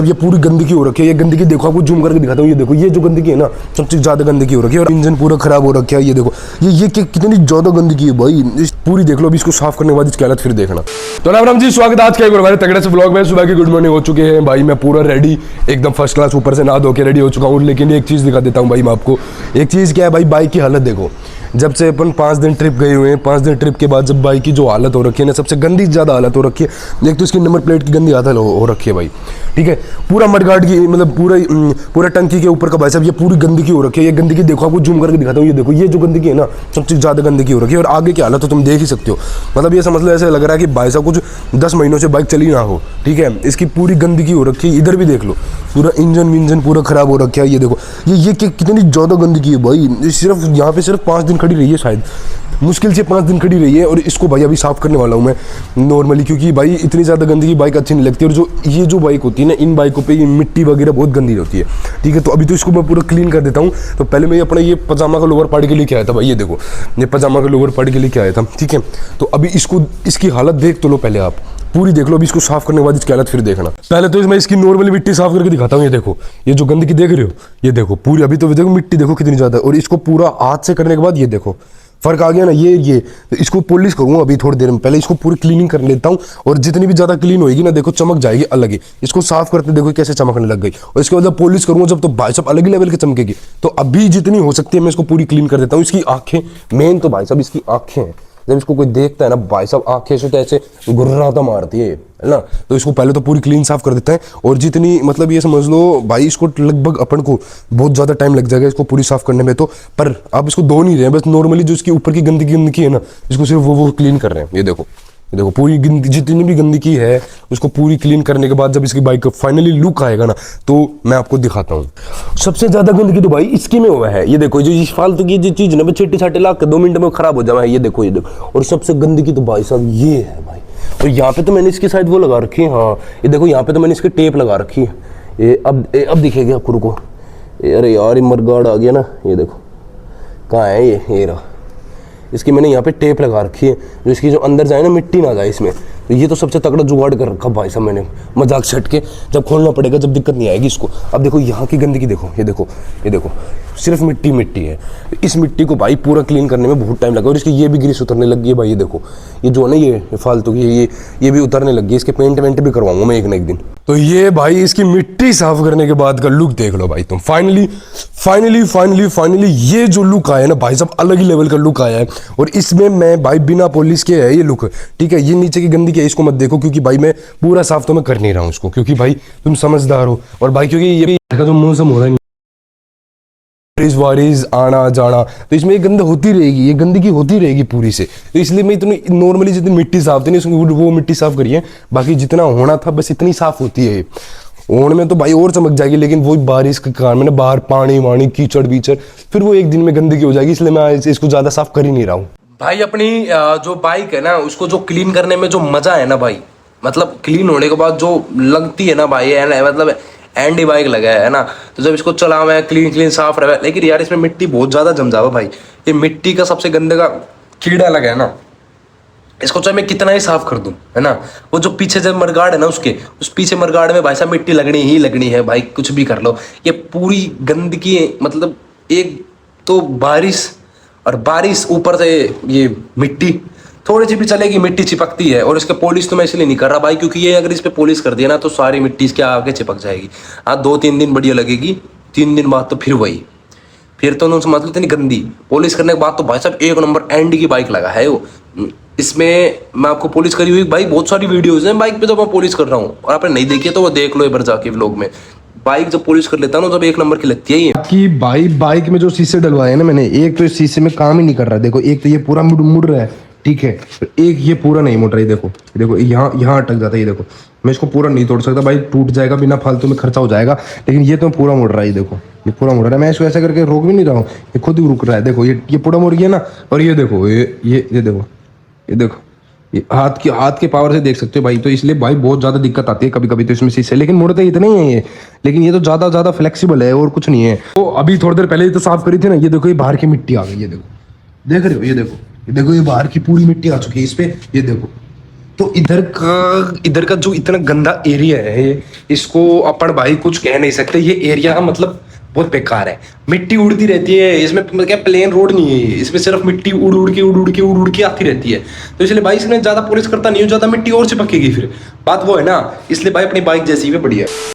अब ये पूरी गंदगी हो रखी है। ये गंदगी देखो, आपको जूम करके दिखाता हूँ। ये देखो, ये जो गंदगी है ना, सबसे ज्यादा गंदगी हो रखी है और इंजन पूरा खराब हो रखा है। ये देखो, ये कितनी ज्यादा गंदगी है भाई। पूरी देख लो, अभी इसको साफ करने के बाद इसकी हालत फिर देखना। तो राम जी, स्वागत है आज के एक हमारे तगड़े से व्लॉग में। सुबह की गुड मॉर्निंग हो चुके हैं भाई। मैं पूरा रेडी, एकदम फर्स्ट क्लास, ऊपर से नहा धो के रेडी हो चुका हूँ। लेकिन एक चीज दिखा देता हूँ भाई मैं आपको। एक चीज क्या है भाई, बाइक की हालत देखो। जब से अपन 5 दिन ट्रिप गए हुए हैं, 5 दिन ट्रिप के बाद जब बाइक की जो हालत हो रखी है ना, सबसे गंदी ज्यादा हालत हो रखी है। एक तो इसकी नंबर प्लेट की गंदी हालत हो रखी है भाई, ठीक है। पूरा मडगार्ड की, मतलब पूरा टंकी के ऊपर का भाई साहब, ये पूरी गंदगी हो रखी है। ये गंदगी देखो, आपको जूम करके दिखाता हूँ। ये देखो, ये जो गंदगी है ना, सबसे ज्यादा गंदगी हो रखी है। और आगे की हालत तो तुम देख ही सकते हो। मतलब ये समझ लो, ऐसे लग रहा है कि भाई साहब कुछ 10 महीनों से बाइक चली ना हो, ठीक है। इसकी पूरी गंदगी हो रखी है। इधर भी देख लो, पूरा इंजन पूरा खराब हो रखा है। ये देखो, ये कितनी ज्यादा गंदगी है भाई। सिर्फ यहाँ पे सिर्फ 5 दिन खड़ी रही है शायद, मुश्किल से 5 दिन खड़ी रही है। और इसको भाई अभी साफ करने वाला हूँ मैं नॉर्मली, क्योंकि भाई इतनी ज़्यादा गंदगी बाइक अच्छी नहीं लगती। और जो ये जो बाइक होती है ना, इन बाइकों पे ये मिट्टी वगैरह बहुत गंदी होती है, ठीक है। तो अभी तो इसको मैं पूरा क्लीन कर देता हूँ। तो पहले मैं अपना ये पजामा का लोवर पाड़ के लेके आया था भाई। ये देखो, ये पजामा का लोवर पाड़ के लेके आया था, ठीक है। तो अभी इसको, इसकी हालत देख तो लो पहले आप, पूरी देख लो। अभी इसको साफ करने के बाद इसकी हालत फिर देखना। पहले तो मैं इसकी नॉर्मली मिट्टी साफ करके दिखाता हूँ। ये देखो, ये जो गंदगी देख रहे हो, ये देखो पूरी। अभी तो देखो मिट्टी देखो कितनी ज्यादा है। और इसको पूरा हाथ से करने के बाद ये देखो फर्क आ गया ना। ये तो इसको पॉलिश करूंगा अभी थोड़ी देर में। पहले इसको पूरी क्लीनिंग कर लेता हूँ। और जितनी भी ज्यादा क्लीन होगी ना, देखो चमक जाएगी अलग ही। इसको साफ करते देखो कैसे चमकने लग गई। और इसके बाद पॉलिश करूंगा जब, तो भाई साहब अलग ही लेवल की चमकेगी। तो अभी जितनी हो सकती है मैं इसको पूरी क्लीन कर देता हूँ। इसकी आंखें, मेन तो भाई साहब इसकी आंखें हैं। जब इसको कोई देखता है ना भाई साहब, आंखें से तो ऐसे गुर्राता मारती है ना। तो इसको पहले तो पूरी क्लीन साफ कर देते हैं। और जितनी, मतलब ये समझ लो भाई, इसको लगभग अपन को बहुत ज्यादा टाइम लग जाएगा इसको पूरी साफ करने में। तो पर आप इसको धो नहीं रहे हैं, बस नॉर्मली जो इसके ऊपर की गंदगी है ना, इसको सिर्फ वो क्लीन कर रहे हैं। ये देखो, ये देखो पूरी जितनी भी गंदगी है उसको पूरी क्लीन करने के बाद जब इसकी बाइक का फाइनली लुक आएगा ना, तो मैं आपको दिखाता हूँ। सबसे ज्यादा गंदगी तो भाई इसकी में हुआ है। ये देखो, जो फालतू की जो चीज ना, छेटी छाटे ला के 2 मिनट में खराब हो जाए। ये देखो, ये देखो। और सबसे गंदगी तो भाई साहब ये है भाई। और यहाँ पे तो मैंने इसकी शायद वो लगा रखी है, हाँ ये देखो, यहाँ पे तो मैंने इसकी टेप लगा रखी है। ये अब दिखेगी आपको, रुको। अरे यार, ये मरगाड़ आ गया ना। ये देखो कहाँ है ये रहा। इसकी मैंने यहाँ पे टेप लगा रखी है, जो इसकी जो अंदर जाए ना, मिट्टी ना जाए इसमें। तो ये तो सबसे तगड़ा जुगाड़ कर रखा भाई साहब मैंने, मजाक छट के। जब खोलना पड़ेगा, जब दिक्कत नहीं आएगी इसको। अब देखो यहाँ की गंदगी देखो, ये देखो, ये देखो, सिर्फ मिट्टी है। इस मिट्टी को भाई पूरा क्लीन करने में बहुत टाइम लगा। और इसकी ये भी ग्रीस उतरने लगी है भाई। ये देखो, ये जो है ना, ये फालतू की ये भी उतरने लगी है। इसके पेंट वेंट भी करवाऊंगा मैं एक ना एक दिन। तो ये भाई इसकी मिट्टी साफ करने के बाद का लुक देख लो भाई तुम। फाइनली ये जो लुक आया ना भाई साहब, अलग ही लेवल का लुक आया है। और इसमें मैं भाई बिना पॉलिश के है ये लुक, ठीक है। ये नीचे की गंदगी है, इसको मत देखो, क्योंकि भाई मैं पूरा साफ तो मैं कर नहीं रहा हूँ इसको, क्योंकि भाई तुम समझदार हो। और भाई क्योंकि ये का जो मौसम हो रहा है, बारिश आना जाना, तो इसमें ये गंद होती रहेगी, ये गंदगी होती रहेगी पूरी से। तो इसलिए मैं इतनी नॉर्मली जितनी मिट्टी साफ थी नहीं, वो मिट्टी साफ करिए। बाकी जितना होना था बस इतनी साफ होती है। ओण में तो भाई और चमक जाएगी, लेकिन वो बारिश के कारण मैंने बाहर पानी वानी कीचड़ बीचड़, फिर वो एक दिन में गंदगी हो जाएगी। इसलिए मैं इसको ज्यादा साफ कर ही नहीं रहा हूँ भाई। अपनी जो बाइक है ना, उसको जो क्लीन करने में जो मजा है ना भाई, मतलब क्लीन होने के बाद जो लगती है ना भाई, मतलब एंडी बाइक लगा है ना। तो जब इसको चला मैं क्लीन साफ रहा, लेकिन यार इसमें मिट्टी बहुत ज्यादा जम जावा भाई। ये मिट्टी का सबसे गंदे का कीड़ा लगा है ना, इसको चाहे मैं कितना ही साफ कर दूं, है ना। वो जो पीछे जब मरगाड़ है ना, उस पीछे मरगाड़ में भाई साहब मिट्टी लगनी है भाई, कुछ भी कर लो। ये पूरी गंदगी, मतलब एक तो बारिश ऊपर से ये मिट्टी, थोड़ी सी भी चलेगी मिट्टी चिपकती है। और इसके पॉलिश तो मैं इसलिए नहीं कर रहा भाई, क्योंकि ये अगर इस पे पॉलिश कर दिया ना, तो सारी मिट्टी इसके आगे चिपक जाएगी। हाँ 2-3 दिन बढ़िया लगेगी, 3 दिन बाद तो फिर वही, फिर तो उन्होंने समझ लो इतनी गंदी। पॉलिश करने के बाद तो भाई साहब एक नंबर एंडी की बाइक लगा है वो। इसमें मैं आपको पॉलिश करी हुई भाई बहुत सारी वीडियोज हैं बाइक पे, तो मैं पॉलिश कर रहा हूँ। और आपने नहीं देखी है तो वो देख लो एक बार जाके व्लॉग में। बाइक जब पॉलिश कर लेता हूँ ना, जब एक नंबर की लगती है ये। कि भाई बाइक में जो शीशे डलवाए ना मैंने, एक तो इस शीशे में काम ही नहीं कर रहा है। देखो, एक तो ये पूरा मुड़ रहा है, ठीक है। एक ये पूरा नहीं मुड़ रहा है। देखो यहाँ अटक जाता है। ये देखो, मैं इसको पूरा नहीं तोड़ सकता भाई, टूट जाएगा, बिना फालतू में खर्चा हो जाएगा। लेकिन ये तो पूरा मुड़ रहा है। देखो, ये पूरा मुड़ रहा है। मैं इसको ऐसा करके रोक भी नहीं रहा हूँ, ये खुद ही रुक रहा है। देखो, ये पूरा मुड़ गया ना। और ये देखो, ये देखो, ये हाथ के पावर से देख सकते हो भाई। तो इसलिए भाई बहुत ज्यादा दिक्कत आती है कभी कभी तो इसमें शीशे, लेकिन मुड़ते इतने ही है ये। लेकिन ये तो ज्यादा फ्लेक्सिबल है और कुछ नहीं है। तो अभी थोड़ी देर पहले तो साफ करी थी ना, ये देखो, ये बाहर की मिट्टी आ गई। ये देखो, देख रहे हो, ये देखो, ये बाहर की पूरी मिट्टी आ चुकी है इस पे। ये देखो तो इधर का जो इतना गंदा एरिया है इसको अपन भाई कुछ कह नहीं सकते। ये एरिया मतलब बहुत बेकार है, मिट्टी उड़ती रहती है इसमें, क्या प्लेन रोड नहीं है इसमें, सिर्फ मिट्टी उड़ के आती रहती है। तो इसलिए भाई इसमें ज्यादा पॉलिश करता नहीं हो, ज्यादा मिट्टी और चिपकेगी फिर, बात वो है ना। इसलिए भाई अपनी बाइक जैसी भी बढ़िया है।